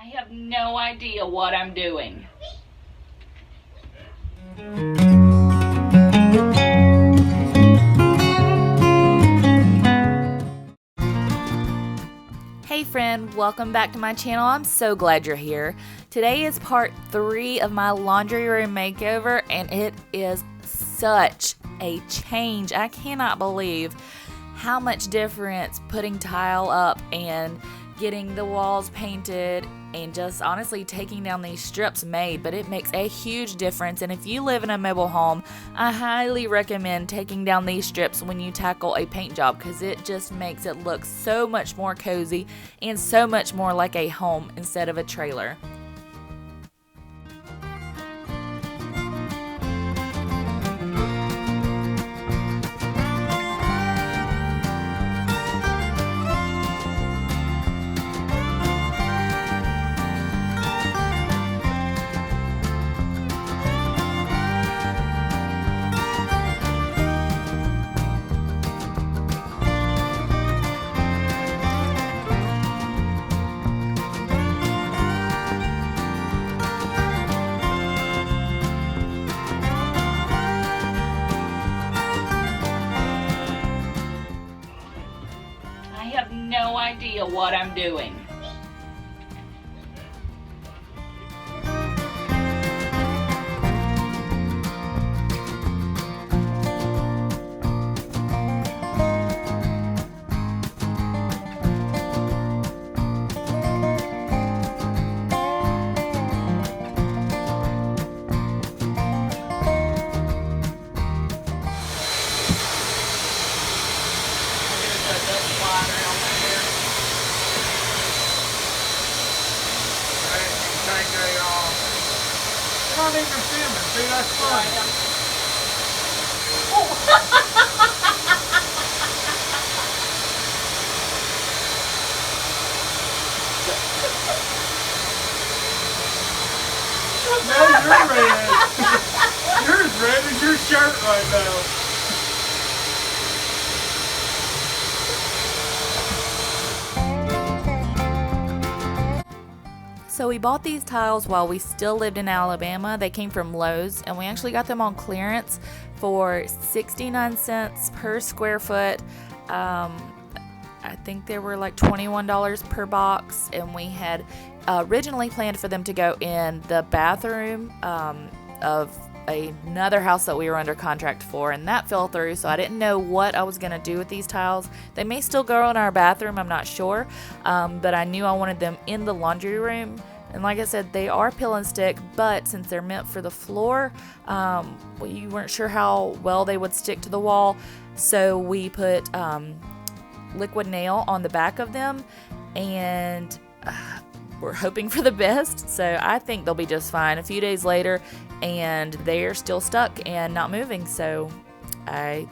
I have no idea what I'm doing. Hey friend, welcome back to my channel. I'm so glad you're here. Today is part 3 of my laundry room makeover, and it is such a change. I cannot believe how much difference putting tile up and getting the walls painted and just honestly taking down these strips made, but it makes a huge difference. And if you live in a mobile home, I highly recommend taking down these strips when you tackle a paint job, because it just makes it look so much more cozy and so much more like a home instead of a trailer. I have no idea what I'm doing. Not even filming, see, that's funny. Now you're red. You're as red as your shirt right now. So we bought these tiles while we still lived in Alabama. They came from Lowe's, and we actually got them on clearance for 69 cents per square foot. I think they were like $21 per box, and we had originally planned for them to go in the bathroom of another house that we were under contract for, and that fell through, so I didn't know what I was going to do with these tiles. They may still go in our bathroom, I'm not sure, but I knew I wanted them in the laundry room. And like I said, they are peel and stick, but since they're meant for the floor, we weren't sure how well they would stick to the wall, so we put liquid nail on the back of them, and we're hoping for the best, so I think they'll be just fine. A few days later, and they're still stuck and not moving, so I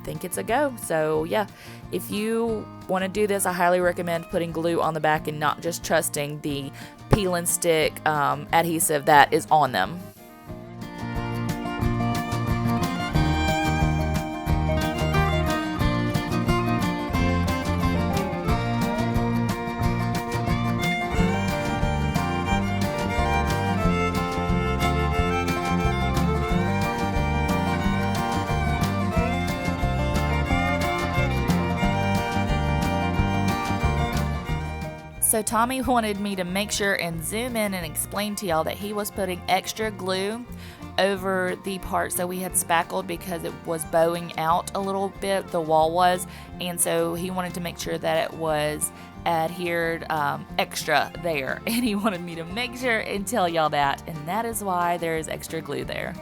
think it's a go. So yeah, if you want to do this, I highly recommend putting glue on the back and not just trusting the peel and stick adhesive that is on them. So Tommy wanted me to make sure and zoom in and explain to y'all that he was putting extra glue over the parts that we had spackled because it was bowing out a little bit, the wall was, and so he wanted to make sure that it was adhered extra there, and he wanted me to make sure and tell y'all that, and that is why there is extra glue there.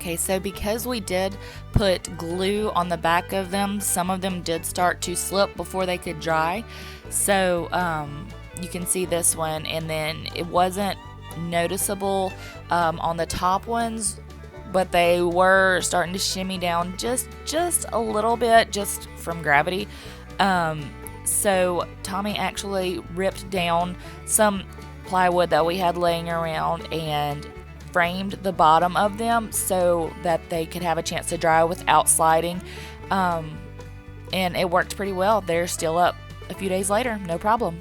Okay, so because we did put glue on the back of them, some of them did start to slip before they could dry. So you can see this one, and then it wasn't noticeable on the top ones, but they were starting to shimmy down just a little bit, just from gravity. So Tommy actually ripped down some plywood that we had laying around and framed the bottom of them so that they could have a chance to dry without sliding. And it worked pretty well. They're still up a few days later, no problem.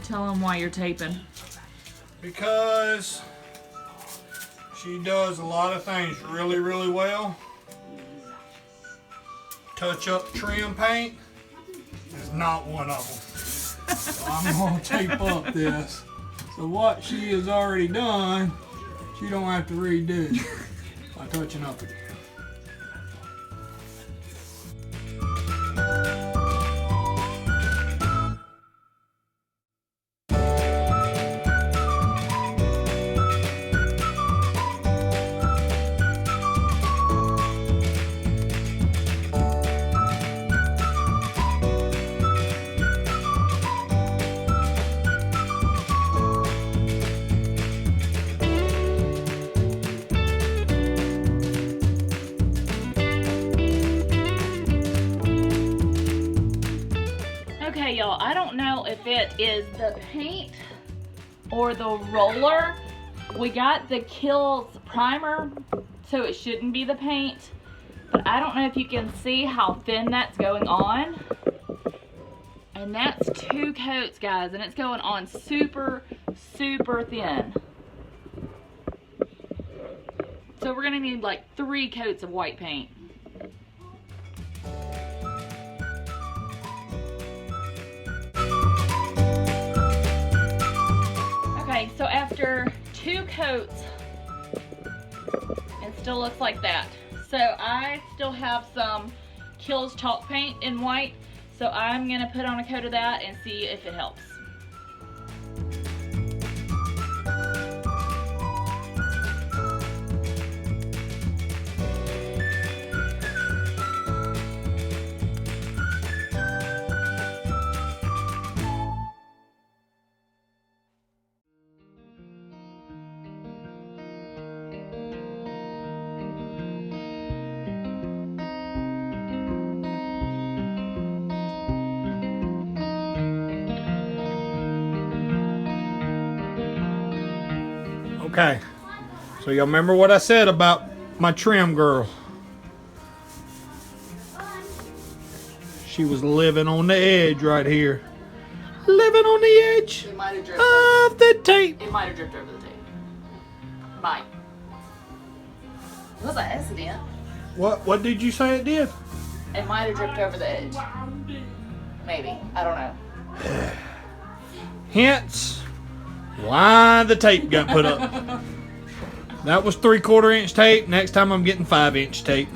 Tell them why you're taping. Because she does a lot of things really, really well. Touch up trim paint is not one of them. So I'm going to tape up this. So what she has already done, she don't have to redo by touching up again. Okay, y'all, I don't know if it is the paint or the roller. We got the Kills primer, so it shouldn't be the paint. But I don't know if you can see how thin that's going on. And that's 2 coats, guys, and it's going on super, super thin. So we're gonna need like 3 coats of white paint. Okay, so after 2 coats, it still looks like that. So I still have some Kills chalk paint in white, so I'm gonna put on a coat of that and see if it helps. Okay, so y'all remember what I said about my trim girl? She was living on the edge right here. Living on the edge of the tape. It might have dripped over the tape. Might. It was an accident. What did you say it did? It might have dripped over the edge. Maybe. I don't know. Hence why the tape got put up. That was 3/4 inch tape. Next time I'm getting 5-inch tape.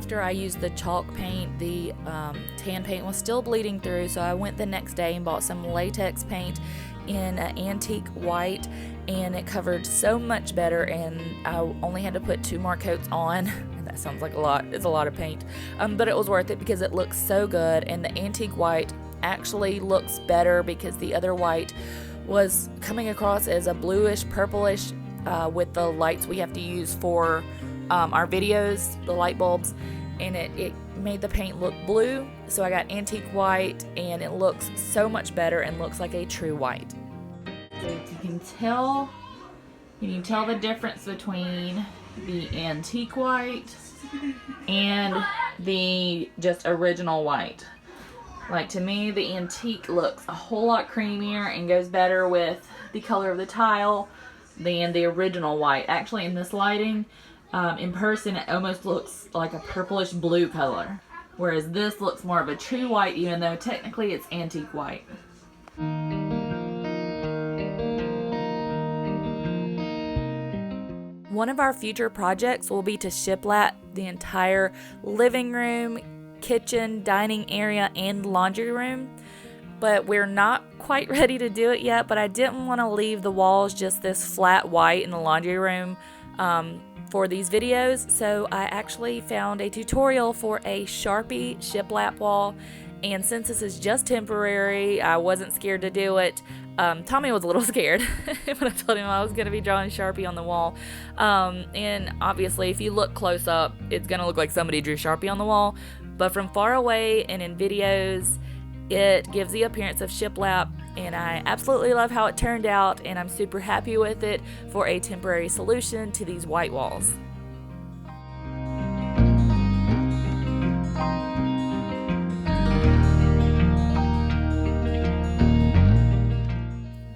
after I used the chalk paint, the tan paint was still bleeding through, so I went the next day and bought some latex paint in an antique white, and it covered so much better, and I only had to put 2 more coats on. That sounds like a lot. It's a lot of paint, but it was worth it because it looks so good, and the antique white actually looks better because the other white was coming across as a bluish purplish with the lights we have to use for our videos, the light bulbs, and it made the paint look blue. So I got antique white, and it looks so much better and looks like a true white. So you can tell the difference between the antique white and the just original white. Like, to me, the antique looks a whole lot creamier and goes better with the color of the tile than the original white. Actually, in this lighting, in person, it almost looks like a purplish blue color, whereas this looks more of a true white, even though technically it's antique white. One of our future projects will be to shiplap the entire living room, kitchen, dining area, and laundry room, but we're not quite ready to do it yet. But I didn't want to leave the walls just this flat white in the laundry room for these videos, so I actually found a tutorial for a Sharpie shiplap wall, and since this is just temporary, I wasn't scared to do it. Tommy was a little scared when I told him I was going to be drawing Sharpie on the wall. And obviously, if you look close up, it's going to look like somebody drew Sharpie on the wall. But from far away and in videos, it gives the appearance of shiplap. And I absolutely love how it turned out. And I'm super happy with it for a temporary solution to these white walls.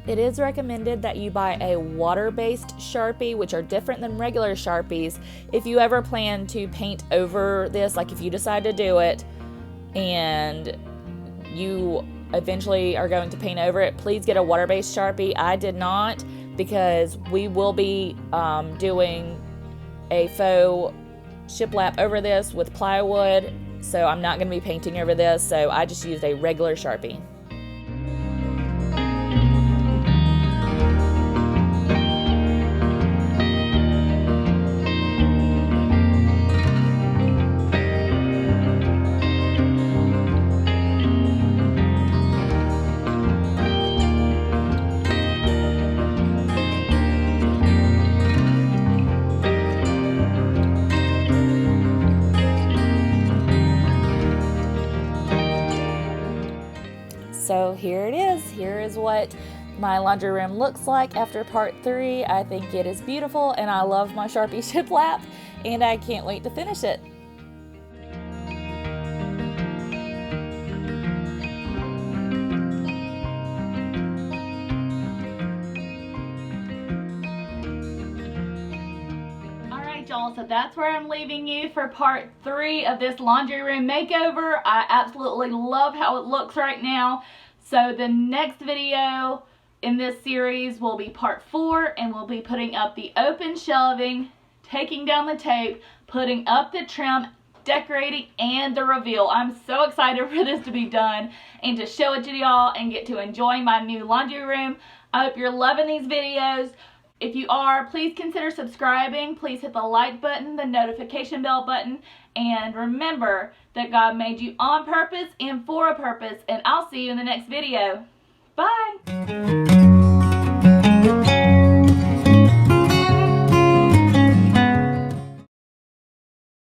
It is recommended that you buy a water-based Sharpie, which are different than regular Sharpies. If you ever plan to paint over this, like if you decide to do it and you eventually are going to paint over it, please get a water-based Sharpie. I did not, because we will be doing a faux shiplap over this with plywood, so I'm not going to be painting over this, so I just used a regular Sharpie. So here it is. Here is what my laundry room looks like after part 3. I think it is beautiful, and I love my Sharpie shiplap, and I can't wait to finish it. So that's where I'm leaving you for part 3 of this laundry room makeover. I absolutely love how it looks right now. So the next video in this series will be part 4, and we'll be putting up the open shelving, taking down the tape, putting up the trim, decorating, and the reveal. I'm so excited for this to be done and to show it to y'all and get to enjoy my new laundry room. I hope you're loving these videos. If you are, please consider subscribing. Please hit the like button, the notification bell button, and remember that God made you on purpose and for a purpose, and I'll see you in the next video. Bye!